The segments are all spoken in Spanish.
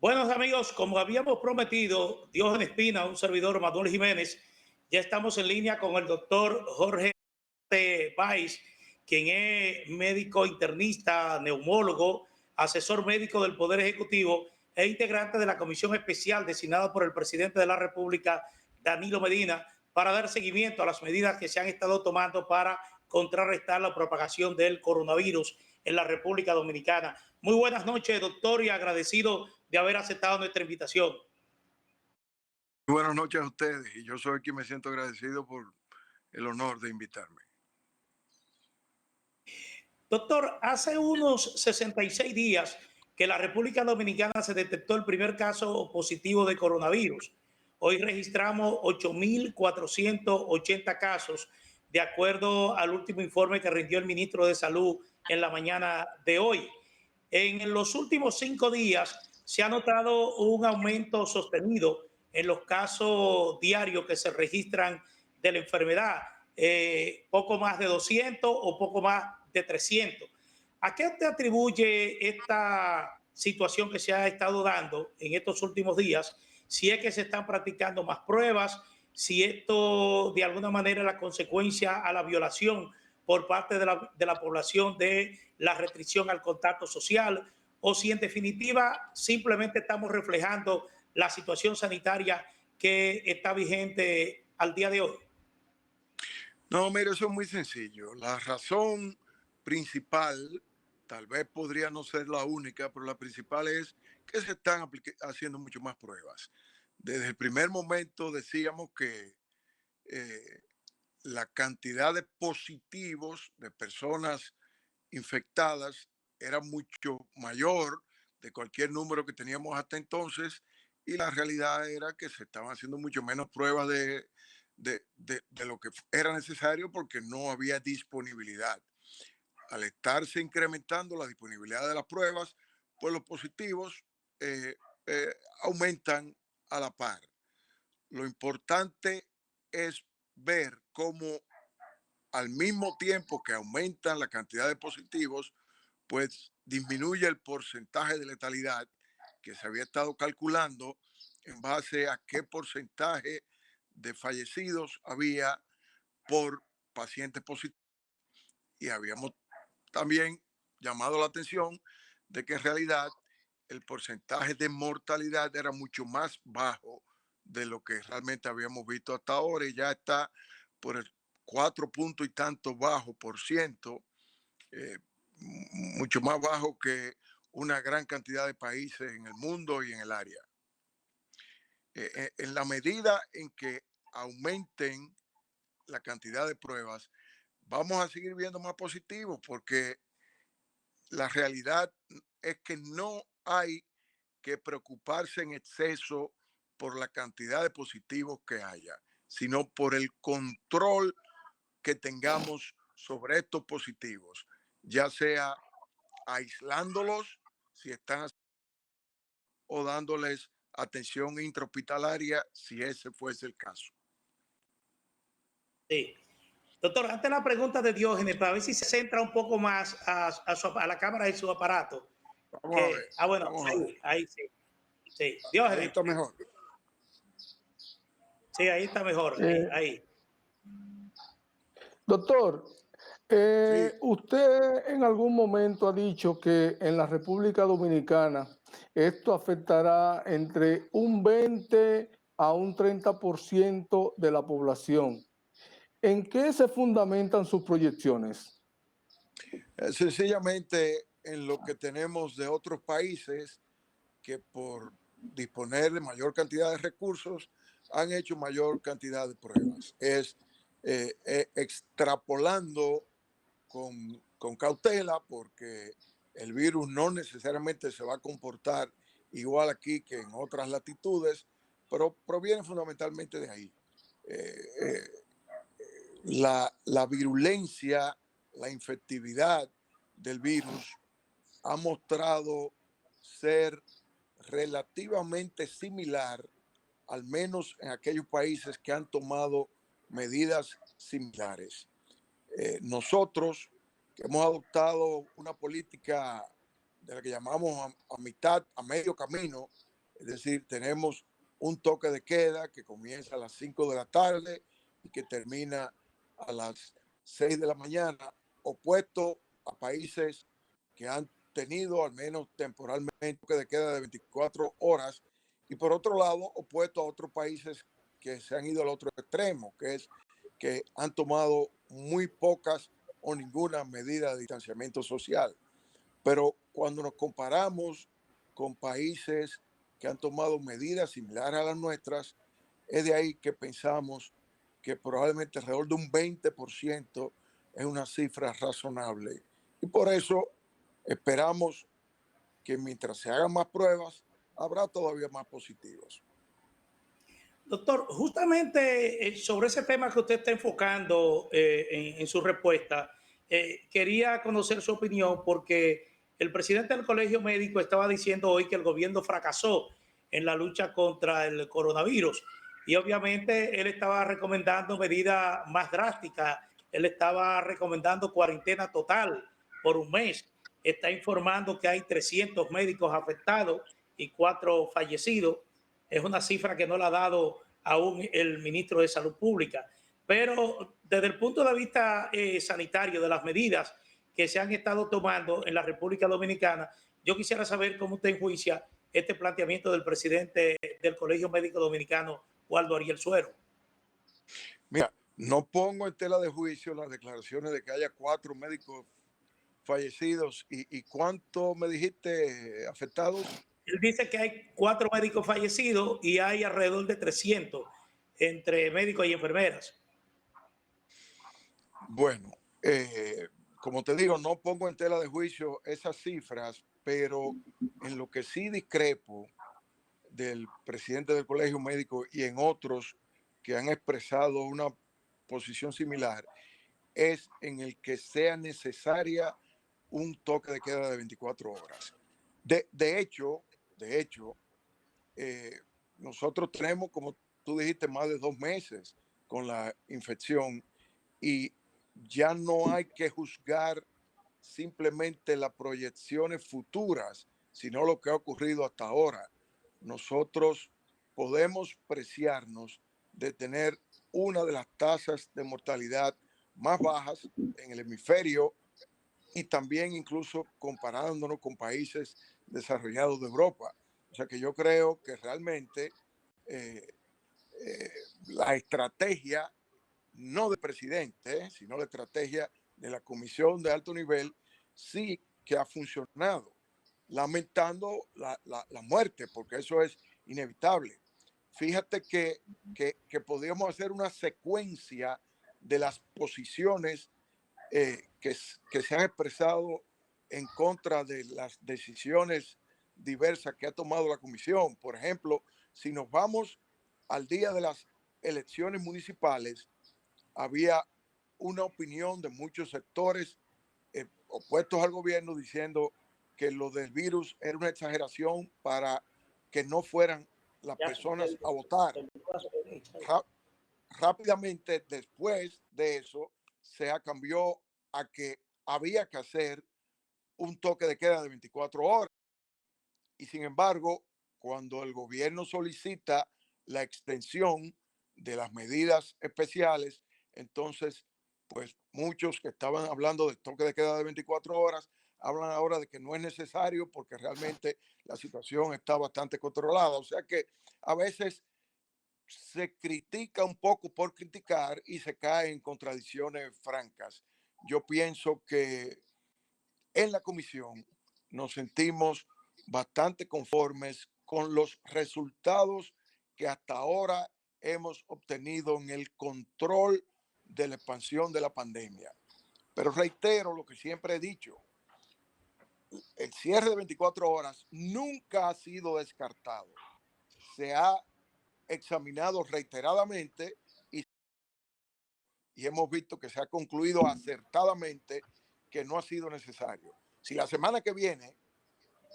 Buenos amigos, como habíamos prometido, Diógenes Espina, un servidor Manuel Jiménez, ya estamos en línea con el doctor Jorge Báez, quien es médico internista, neumólogo, asesor médico del Poder Ejecutivo e integrante de la comisión especial designada por el presidente de la República, Danilo Medina, para dar seguimiento a las medidas que se han estado tomando para contrarrestar la propagación del coronavirus en la República Dominicana. Muy buenas noches, doctor, y agradecido de haber aceptado nuestra invitación. Buenas noches a ustedes, y yo soy quien me siento agradecido por el honor de invitarme. Doctor, hace unos 66 días que en la República Dominicana se detectó el primer caso positivo de coronavirus. Hoy registramos 8.480 casos, de acuerdo al último informe que rindió el ministro de Salud en la mañana de hoy. En los últimos 5 días se ha notado un aumento sostenido en los casos diarios que se registran de la enfermedad, poco más de 200 o poco más de 300. ¿A qué te atribuye esta situación que se ha estado dando en estos últimos días? Si es que se están practicando más pruebas, si esto de alguna manera es la consecuencia a la violación por parte de la población de la restricción al contacto social, o si en definitiva simplemente estamos reflejando la situación sanitaria que está vigente al día de hoy. No, mire, eso es muy sencillo. La razón principal, tal vez podría no ser la única, pero la principal es que se están haciendo mucho más pruebas. Desde el primer momento decíamos que la cantidad de positivos, de personas infectadas, era mucho mayor de cualquier número que teníamos hasta entonces, y la realidad era que se estaban haciendo mucho menos pruebas de lo que era necesario porque no había disponibilidad. Al estarse incrementando la disponibilidad de las pruebas, pues los positivos eh, aumentan a la par. Lo importante es ver cómo al mismo tiempo que aumentan la cantidad de positivos, pues disminuye el porcentaje de letalidad que se había estado calculando en base a qué porcentaje de fallecidos había por pacientes positivos. Y habíamos también llamado la atención de que en realidad el porcentaje de mortalidad era mucho más bajo de lo que realmente habíamos visto hasta ahora, y ya está por el 4 punto y tanto bajo por ciento, mucho más bajo que una gran cantidad de países en el mundo y en el área. En la medida en que aumenten la cantidad de pruebas, vamos a seguir viendo más positivos, porque la realidad es que no hay que preocuparse en exceso por la cantidad de positivos que haya, sino por el control que tengamos sobre estos positivos, ya sea aislándolos si están, o dándoles atención intrahospitalaria si ese fuese el caso. Sí. Doctor, antes la pregunta de Diógenes, para ver si se centra un poco más a la cámara de su aparato. Vamos a ver. Bueno, Vamos a ver. ahí sí. Sí, Ahí Diógenes. está mejor. Sí, ahí está mejor. Ahí. Doctor, Sí. usted en algún momento ha dicho que en la República Dominicana esto afectará entre un 20 a un 30% de la población. ¿En qué se fundamentan sus proyecciones? Sencillamente en lo que tenemos de otros países que por disponer de mayor cantidad de recursos han hecho mayor cantidad de pruebas. Es extrapolando con cautela, porque el virus no necesariamente se va a comportar igual aquí que en otras latitudes, pero proviene fundamentalmente de ahí. La virulencia, la infectividad del virus ha mostrado ser relativamente similar, al menos en aquellos países que han tomado medidas similares. Nosotros, que hemos adoptado una política de la que llamamos a medio camino, Es decir, tenemos un toque de queda que comienza a las 5 de la tarde y que termina a las 6 de la mañana, opuesto a países que han tenido al menos temporalmente un toque de queda de 24 horas, y por otro lado, opuesto a otros países que se han ido al otro extremo, que es que han tomado muy pocas o ninguna medida de distanciamiento social. Pero cuando nos comparamos con países que han tomado medidas similares a las nuestras, es de ahí que pensamos que probablemente alrededor de un 20% es una cifra razonable. Y por eso esperamos que mientras se hagan más pruebas, habrá todavía más positivos. Doctor, justamente sobre ese tema que usted está enfocando en su respuesta, quería conocer su opinión porque el presidente del Colegio Médico estaba diciendo hoy que el gobierno fracasó en la lucha contra el coronavirus y obviamente él estaba recomendando medidas más drásticas. Él estaba recomendando cuarentena total por un mes. Está informando que hay 300 médicos afectados y 4 fallecidos. Es una cifra que no la ha dado aún el ministro de Salud Pública. Pero desde el punto de vista sanitario, de las medidas que se han estado tomando en la República Dominicana, yo quisiera saber cómo usted enjuicia este planteamiento del presidente del Colegio Médico Dominicano, Waldo Ariel Suero. Mira, no pongo en tela de juicio las declaraciones de que haya 4 médicos fallecidos y ¿cuánto me dijiste afectados? Él dice que hay 4 médicos fallecidos y hay alrededor de 300 entre médicos y enfermeras. Bueno, como te digo, no pongo en tela de juicio esas cifras, pero en lo que sí discrepo del presidente del Colegio Médico y en otros que han expresado una posición similar es en el que sea necesaria un toque de queda de 24 horas. De hecho, eh, nosotros tenemos, como tú dijiste, más de 2 meses con la infección y ya no hay que juzgar simplemente las proyecciones futuras, sino lo que ha ocurrido hasta ahora. Nosotros podemos preciarnos de tener una de las tasas de mortalidad más bajas en el hemisferio y también incluso comparándonos con países desarrollados de Europa. O sea que yo creo que realmente eh, la estrategia, no del presidente, sino la estrategia de la comisión de alto nivel, sí que ha funcionado, lamentando la muerte, porque eso es inevitable. Fíjate que podríamos hacer una secuencia de las posiciones que se han expresado en contra de las decisiones diversas que ha tomado la comisión. Por ejemplo, si nos vamos al día de las elecciones municipales, había una opinión de muchos sectores opuestos al gobierno diciendo que lo del virus era una exageración para que no fueran las personas a votar. Rápidamente después de eso se cambió a que había que hacer un toque de queda de 24 horas. Y sin embargo, cuando el gobierno solicita la extensión de las medidas especiales, entonces, pues muchos que estaban hablando del toque de queda de 24 horas, hablan ahora de que no es necesario porque realmente la situación está bastante controlada. O sea que a veces se critica un poco por criticar y se cae en contradicciones francas. Yo pienso que en la comisión nos sentimos bastante conformes con los resultados que hasta ahora hemos obtenido en el control de la expansión de la pandemia. Pero reitero lo que siempre he dicho, el cierre de 24 horas nunca ha sido descartado. Se ha examinado reiteradamente y hemos visto que se ha concluido acertadamente que no ha sido necesario. Si la semana que viene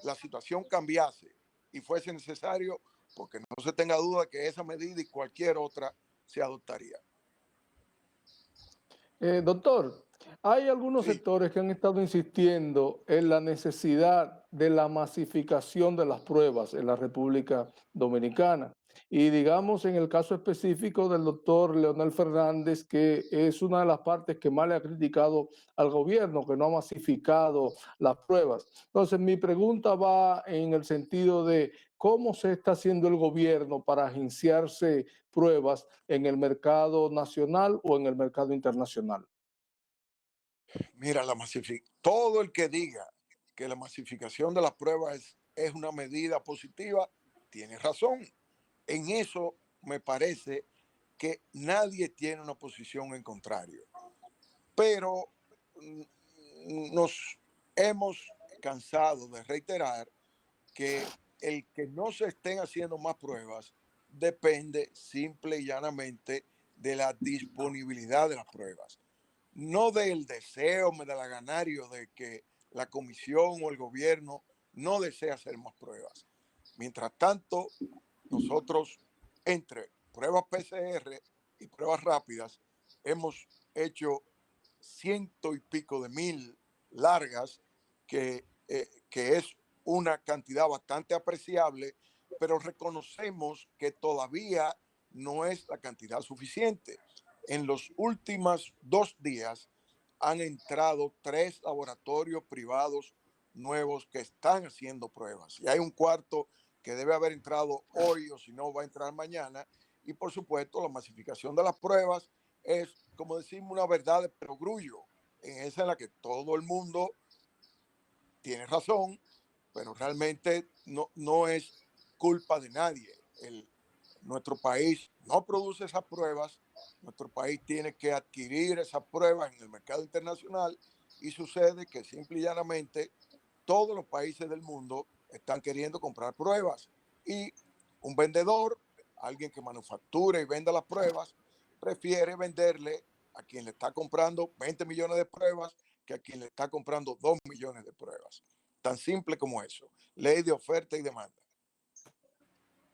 la situación cambiase y fuese necesario, porque no se tenga duda que esa medida y cualquier otra se adoptaría. Doctor, Hay algunos Sí, sectores que han estado insistiendo en la necesidad de la masificación de las pruebas en la República Dominicana. Y digamos en el caso específico del doctor Leonel Fernández, que es una de las partes que más le ha criticado al gobierno, que no ha masificado las pruebas. Entonces, mi pregunta va en el sentido de cómo se está haciendo el gobierno para agenciarse pruebas en el mercado nacional o en el mercado internacional. mira, todo el que diga que la masificación de las pruebas es una medida positiva, tiene razón. En eso me parece que nadie tiene una posición en contrario. Pero nos hemos cansado de reiterar que el que no se estén haciendo más pruebas depende simple y llanamente de la disponibilidad de las pruebas, no del deseo medalaganario de que la comisión o el gobierno no desea hacer más pruebas. Mientras tanto, nosotros, entre pruebas PCR y pruebas rápidas, hemos hecho ciento y pico de mil largas, que es una cantidad bastante apreciable, pero reconocemos que todavía no es la cantidad suficiente. En los últimos 2 días han entrado 3 laboratorios privados nuevos que están haciendo pruebas. Y hay un cuarto que debe haber entrado hoy o si no va a entrar mañana. Y por supuesto la masificación de las pruebas es, como decimos, una verdad de perogrullo, en esa en la que todo el mundo tiene razón, pero realmente no es culpa de nadie. Nuestro país no produce esas pruebas, nuestro país tiene que adquirir esas pruebas en el mercado internacional y sucede que simple y llanamente todos los países del mundo están queriendo comprar pruebas y un vendedor, alguien que manufactura y venda las pruebas, prefiere venderle a quien le está comprando 20 millones de pruebas que a quien le está comprando 2 millones de pruebas. Tan simple como eso. Ley de oferta y demanda.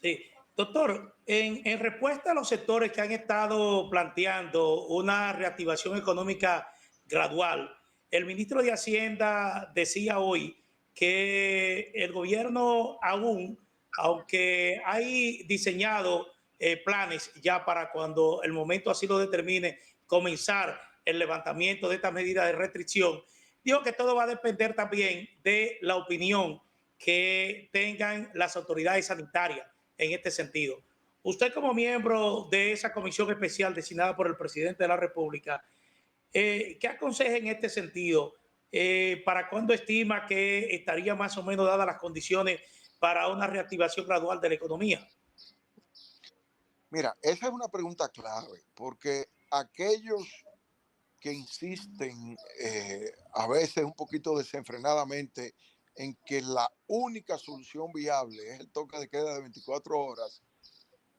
Sí. Doctor, en respuesta a los sectores que han estado planteando una reactivación económica gradual, el ministro de Hacienda decía hoy que el gobierno aún, aunque hay diseñado planes ya para cuando el momento así lo determine, comenzar el levantamiento de estas medidas de restricción, dijo que todo va a depender también de la opinión que tengan las autoridades sanitarias en este sentido. Usted como miembro de esa comisión especial designada por el presidente de la República, ¿qué aconseja en este sentido? ¿Para cuándo estima que estaría más o menos dadas las condiciones para una reactivación gradual de la economía? Mira, esa es una pregunta clave, porque aquellos que insisten a veces un poquito desenfrenadamente en que la única solución viable es el toque de queda de 24 horas,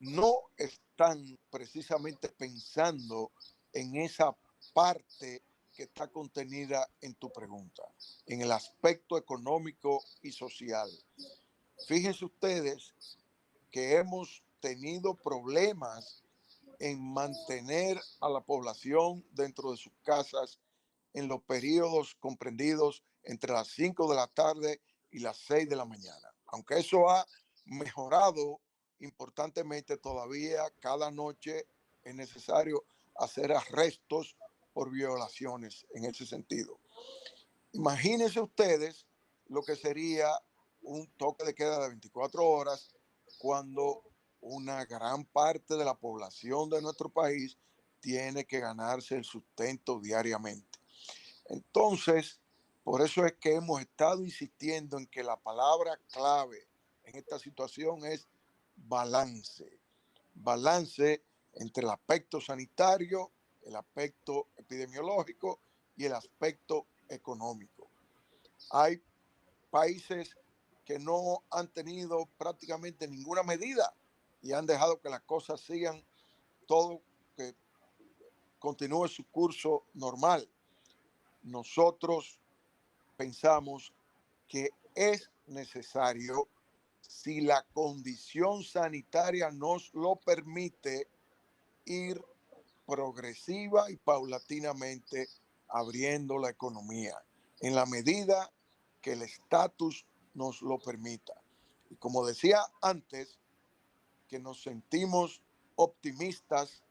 no están precisamente pensando en esa parte que está contenida en tu pregunta, en el aspecto económico y social. Fíjense ustedes que hemos tenido problemas en mantener a la población dentro de sus casas en los periodos comprendidos entre las 5 de la tarde y las 6 de la mañana. Aunque eso ha mejorado importantemente, todavía cada noche es necesario hacer arrestos por violaciones en ese sentido. Imagínense ustedes lo que sería un toque de queda de 24 horas cuando una gran parte de la población de nuestro país tiene que ganarse el sustento diariamente. Entonces, por eso es que hemos estado insistiendo en que la palabra clave en esta situación es balance. Balance entre el aspecto sanitario, el aspecto epidemiológico y el aspecto económico. Hay países que no han tenido prácticamente ninguna medida y han dejado que las cosas sigan todo, que continúe su curso normal. Nosotros pensamos que es necesario, si la condición sanitaria nos lo permite, ir progresiva y paulatinamente abriendo la economía en la medida que el estatus nos lo permita. Y como decía antes, que nos sentimos optimistas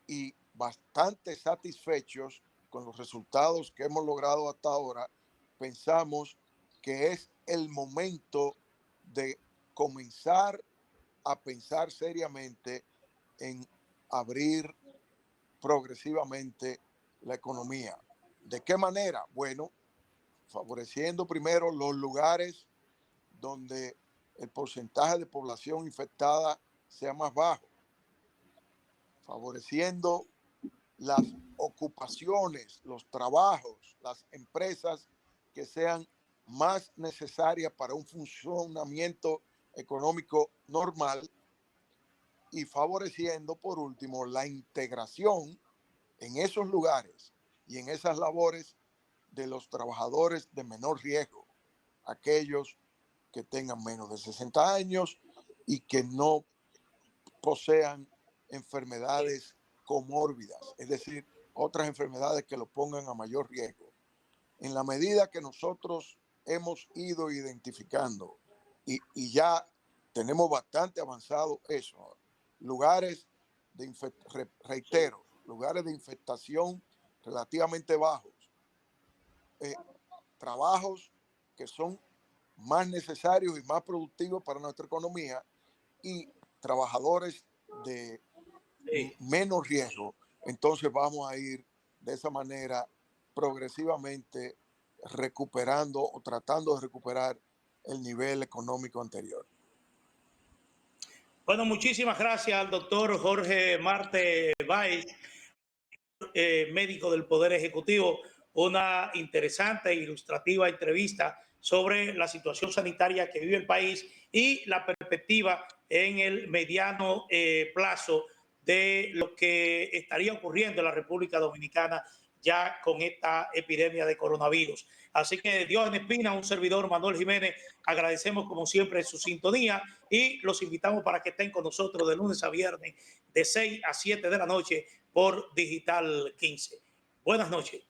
y bastante satisfechos con los resultados que hemos logrado hasta ahora, pensamos que es el momento de comenzar a pensar seriamente en abrir progresivamente la economía. ¿De qué manera? Bueno, favoreciendo primero los lugares donde el porcentaje de población infectada sea más bajo, favoreciendo las ocupaciones, los trabajos, las empresas que sean más necesarias para un funcionamiento económico normal y favoreciendo, por último, la integración en esos lugares y en esas labores de los trabajadores de menor riesgo, aquellos que tengan menos de 60 años y que no posean enfermedades comórbidas, es decir, otras enfermedades que lo pongan a mayor riesgo. En la medida que nosotros hemos ido identificando y ya tenemos bastante avanzado eso, lugares de reitero, lugares de infectación relativamente bajos, trabajos que son más necesarios y más productivos para nuestra economía y trabajadores de menos riesgo, entonces vamos a ir de esa manera progresivamente recuperando o tratando de recuperar el nivel económico anterior. Bueno, muchísimas gracias al doctor Jorge Marte Báez, médico del Poder Ejecutivo, una interesante e ilustrativa entrevista sobre la situación sanitaria que vive el país y la perspectiva en el mediano plazo de lo que estaría ocurriendo en la República Dominicana ya con esta epidemia de coronavirus. Así que Diógenes Espina, un servidor, Manuel Jiménez, agradecemos como siempre su sintonía y los invitamos para que estén con nosotros de lunes a viernes de 6 a 7 de la noche por Digital 15. Buenas noches.